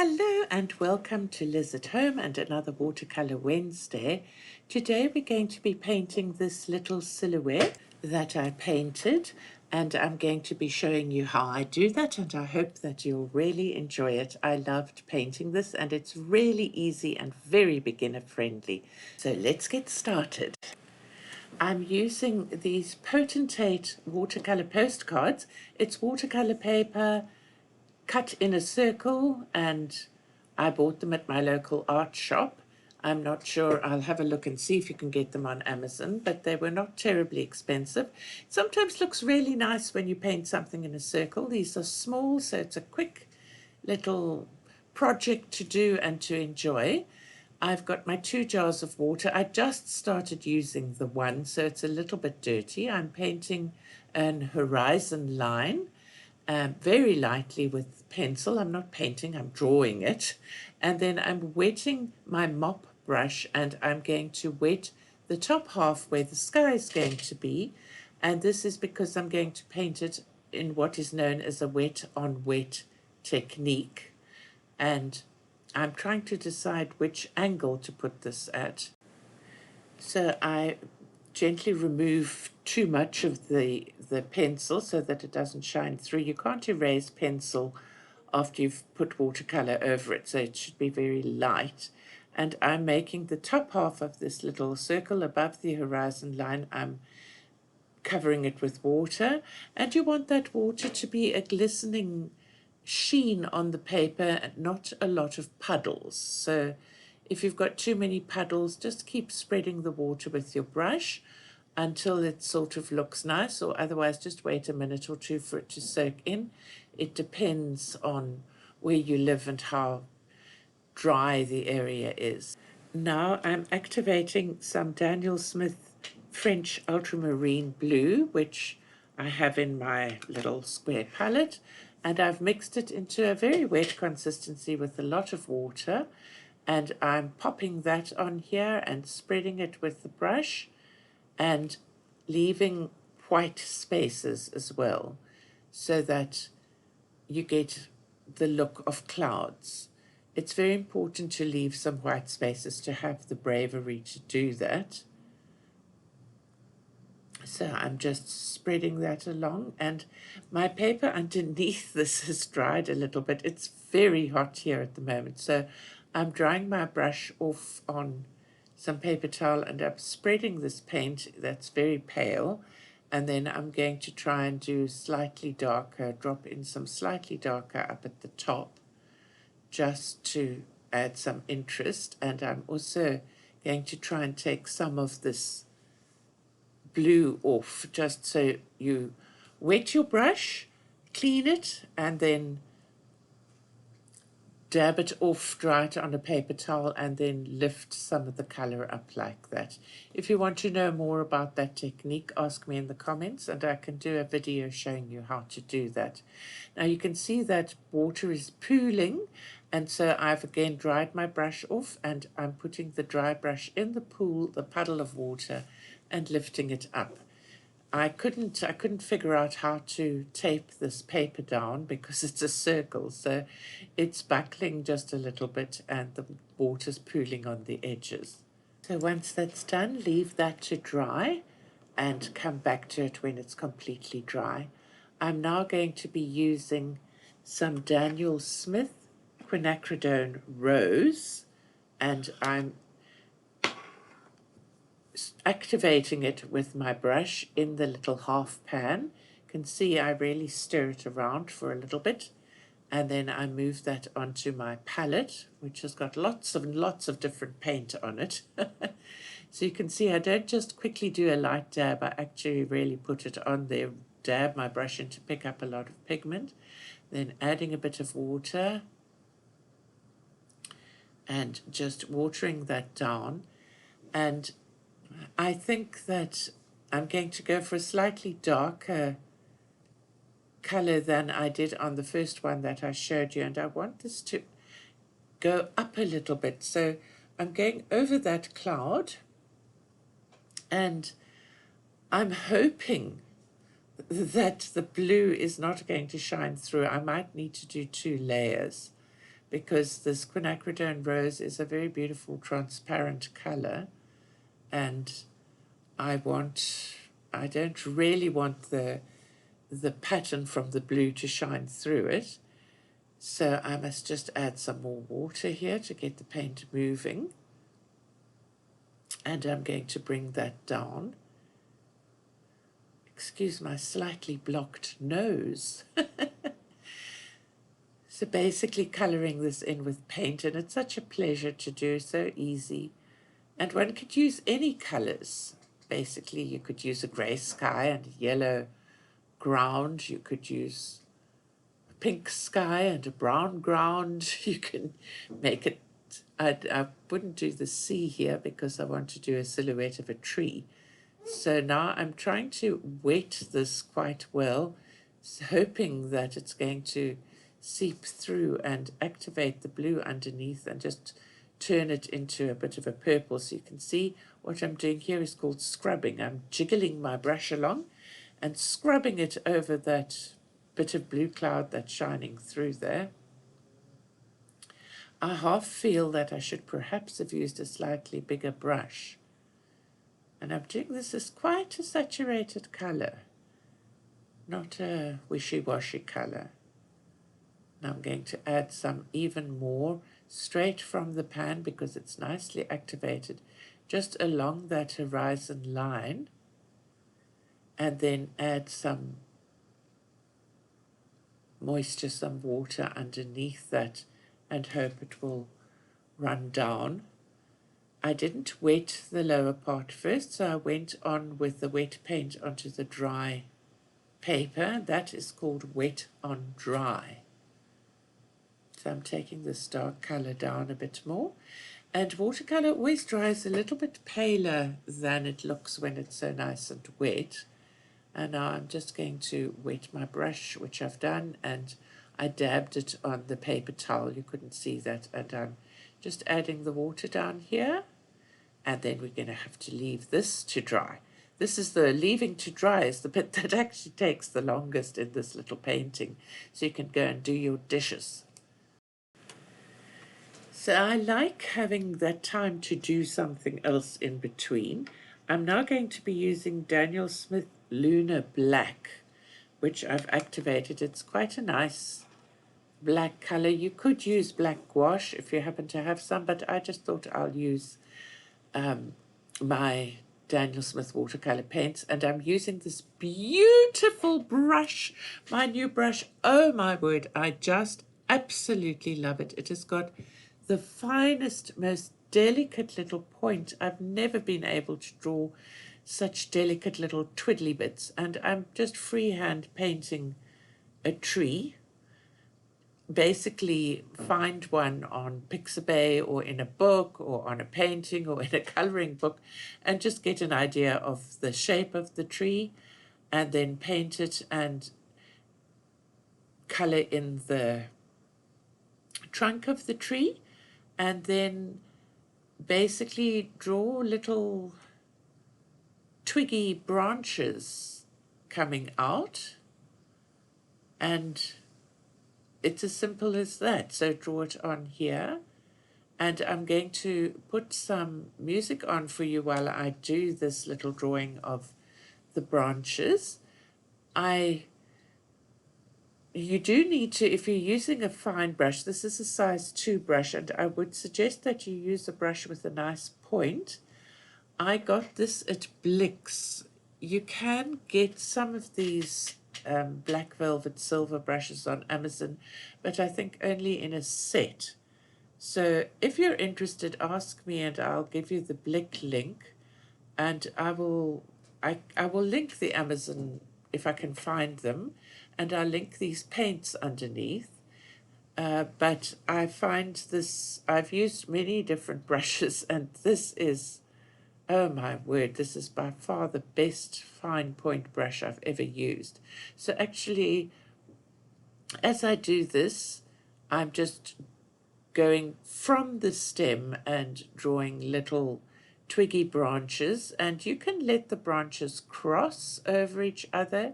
Hello and welcome to Liz at Home and another Watercolor Wednesday. Today we're going to be painting this little silhouette that I painted, and I'm going to be showing you how I do that, and I hope that you'll really enjoy it. I loved painting this and it's really easy and very beginner friendly. So let's get started. I'm using these Potentate watercolor postcards. It's watercolor paper cut in a circle, and I bought them at my local art shop. I'm not sure, I'll have a look and see if you can get them on Amazon, but they were not terribly expensive. It sometimes looks really nice when you paint something in a circle. These are small, so it's a quick little project to do and to enjoy. I've got my 2 jars of water. I just started using the one, so it's a little bit dirty. I'm painting an horizon line very lightly with pencil. I'm not painting, I'm drawing it. And then I'm wetting my mop brush, and I'm going to wet the top half where the sky is going to be. And this is because I'm going to paint it in what is known as a wet on wet technique. And I'm trying to decide which angle to put this at. So I gently remove too much of the pencil so that it doesn't shine through. You can't erase pencil after you've put watercolor over it, so it should be very light. And I'm making the top half of this little circle above the horizon line. I'm covering it with water, and you want that water to be a glistening sheen on the paper and not a lot of puddles. So if you've got too many puddles, just keep spreading the water with your brush until it sort of looks nice, or otherwise just wait a minute or two for it to soak in. It depends on where you live and how dry the area is. Now I'm activating some Daniel Smith French Ultramarine Blue, which I have in my little square palette, and I've mixed it into a very wet consistency with a lot of water, and I'm popping that on here and spreading it with the brush and leaving white spaces as well, so that you get the look of clouds. It's very important to leave some white spaces, to have the bravery to do that. So I'm just spreading that along, and my paper underneath this has dried a little bit. It's very hot here at the moment, so I'm drying my brush off on some paper towel, and I'm spreading this paint that's very pale, and then I'm going to try and do slightly darker, drop in some slightly darker up at the top, just to add some interest. And I'm also going to try and take some of this blue off, just so you wet your brush, clean it, and then dab it off, dry it on a paper towel, and then lift some of the color up like that. If you want to know more about that technique, ask me in the comments and I can do a video showing you how to do that. Now you can see that water is pooling, and so I've again dried my brush off, and I'm putting the dry brush in the pool, the puddle of water, and lifting it up. I couldn't figure out how to tape this paper down because it's a circle, so it's buckling just a little bit and the water's pooling on the edges. So once that's done, leave that to dry and come back to it when it's completely dry. I'm now going to be using some Daniel Smith Quinacridone Rose, and I'm activating it with my brush in the little half pan. You can see I really stir it around for a little bit, and then I move that onto my palette, which has got lots and lots of different paint on it. So you can see I don't just quickly do a light dab, I actually really put it on there, dab my brush in to pick up a lot of pigment, then adding a bit of water and just watering that down. And I think that I'm going to go for a slightly darker color than I did on the first one that I showed you, and I want this to go up a little bit. So I'm going over that cloud, and I'm hoping that the blue is not going to shine through. I might need to do 2 layers, because this Quinacridone rose is a very beautiful transparent color, and I don't really want the pattern from the blue to shine through it. So I must just add some more water here to get the paint moving. And I'm going to bring that down. Excuse my slightly blocked nose. So basically colouring this in with paint, and it's such a pleasure to do, so easy. And one could use any colours. Basically, you could use a grey sky and a yellow ground. You could use a pink sky and a brown ground. You can make it, I wouldn't do the sea here because I want to do a silhouette of a tree. So now I'm trying to wet this quite well, hoping that it's going to seep through and activate the blue underneath and just turn it into a bit of a purple. So you can see what I'm doing here is called scrubbing. I'm jiggling my brush along and scrubbing it over that bit of blue cloud that's shining through there. I half feel that I should perhaps have used a slightly bigger brush. And I'm doing this as quite a saturated colour, not a wishy-washy colour. Now I'm going to add some even more straight from the pan because it's nicely activated just along that horizon line, and then add some moisture, some water underneath that, and hope it will run down. I didn't wet the lower part first, so I went on with the wet paint onto the dry paper. That is called wet on dry. So I'm taking this dark colour down a bit more. And watercolour always dries a little bit paler than it looks when it's so nice and wet. And now I'm just going to wet my brush, which I've done, and I dabbed it on the paper towel. You couldn't see that. And I'm just adding the water down here. And then we're going to have to leave this to dry. This is the leaving to dry is the bit that actually takes the longest in this little painting. So you can go and do your dishes. So I like having that time to do something else in between. I'm now going to be using Daniel Smith Lunar Black, which I've activated. It's quite a nice black color. You could use black gouache if you happen to have some, but I just thought I'll use my Daniel Smith watercolor paints, and I'm using this beautiful brush, my new brush. Oh my word, I just absolutely love it. It has got the finest, most delicate little point. I've never been able to draw such delicate little twiddly bits, and I'm just freehand painting a tree. Basically find one on Pixabay or in a book or on a painting or in a coloring book, and just get an idea of the shape of the tree and then paint it and color in the trunk of the tree, and then basically draw little twiggy branches coming out, and it's as simple as that. So draw it on here, and I'm going to put some music on for you while I do this little drawing of the branches. You do need to, if you're using a fine brush, this is a size 2 brush, and I would suggest that you use a brush with a nice point. I got this at Blix. You can get some of these black velvet silver brushes on Amazon, but I think only in a set. So if you're interested, ask me and I'll give you the Blick link, and I will link the Amazon if I can find them, and I'll link these paints underneath. But I find this, I've used many different brushes, and this is, oh my word, this is by far the best fine point brush I've ever used. So actually, as I do this, I'm just going from the stem and drawing little twiggy branches, and you can let the branches cross over each other,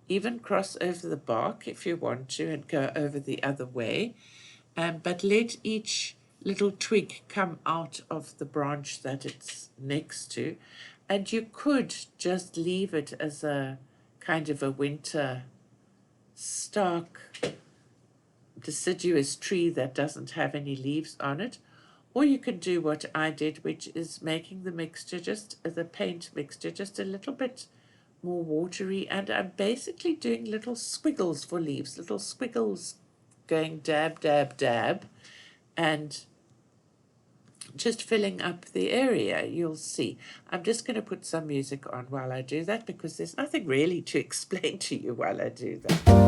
even cross over the bark if you want to, and go over the other way. but let each little twig come out of the branch that it's next to, and you could just leave it as a kind of a winter stark deciduous tree that doesn't have any leaves on it. Or you can do what I did, which is making the mixture, just the paint mixture, just a little bit more watery, and I'm basically doing little squiggles for leaves, little squiggles going dab, dab, dab, and just filling up the area. You'll see. I'm just going to put some music on while I do that, because there's nothing really to explain to you while I do that.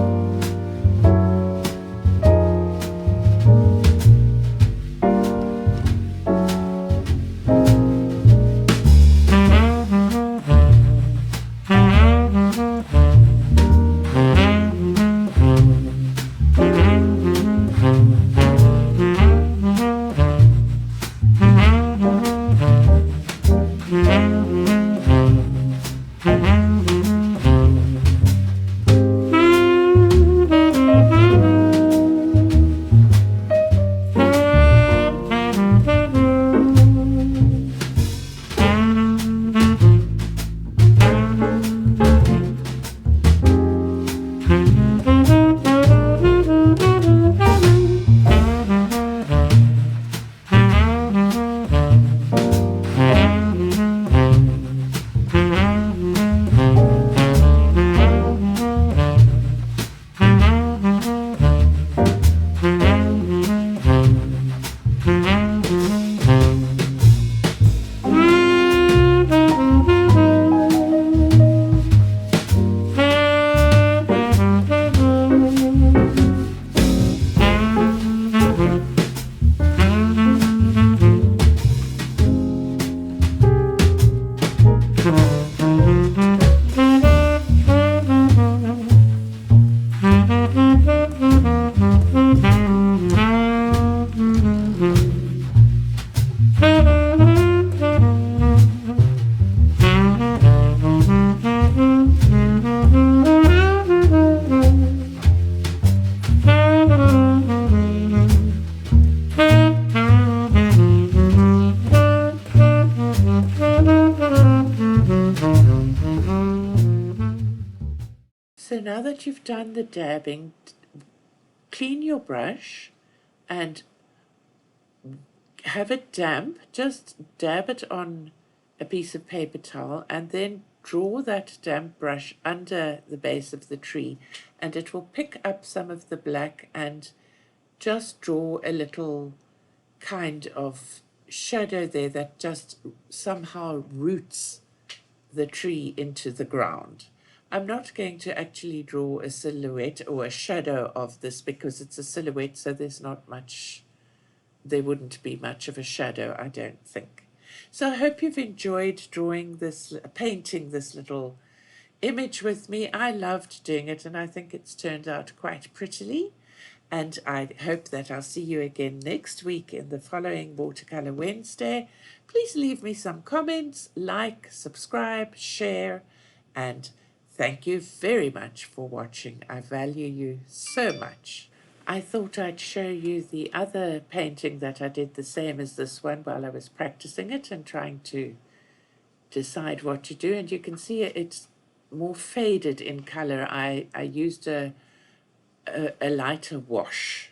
So now that you've done the dabbing, clean your brush and have it damp. Just dab it on a piece of paper towel and then draw that damp brush under the base of the tree, and it will pick up some of the black and just draw a little kind of shadow there that just somehow roots the tree into the ground. I'm not going to actually draw a silhouette or a shadow of this because it's a silhouette, so there wouldn't be much of a shadow, I don't think. So I hope you've enjoyed painting this little image with me. I loved doing it, and I think it's turned out quite prettily. And I hope that I'll see you again next week in the following Watercolor Wednesday. Please leave me some comments, like, subscribe, share, and thank you very much for watching. I value you so much. I thought I'd show you the other painting that I did the same as this one while I was practicing it and trying to decide what to do. And you can see it's more faded in color. I used a lighter wash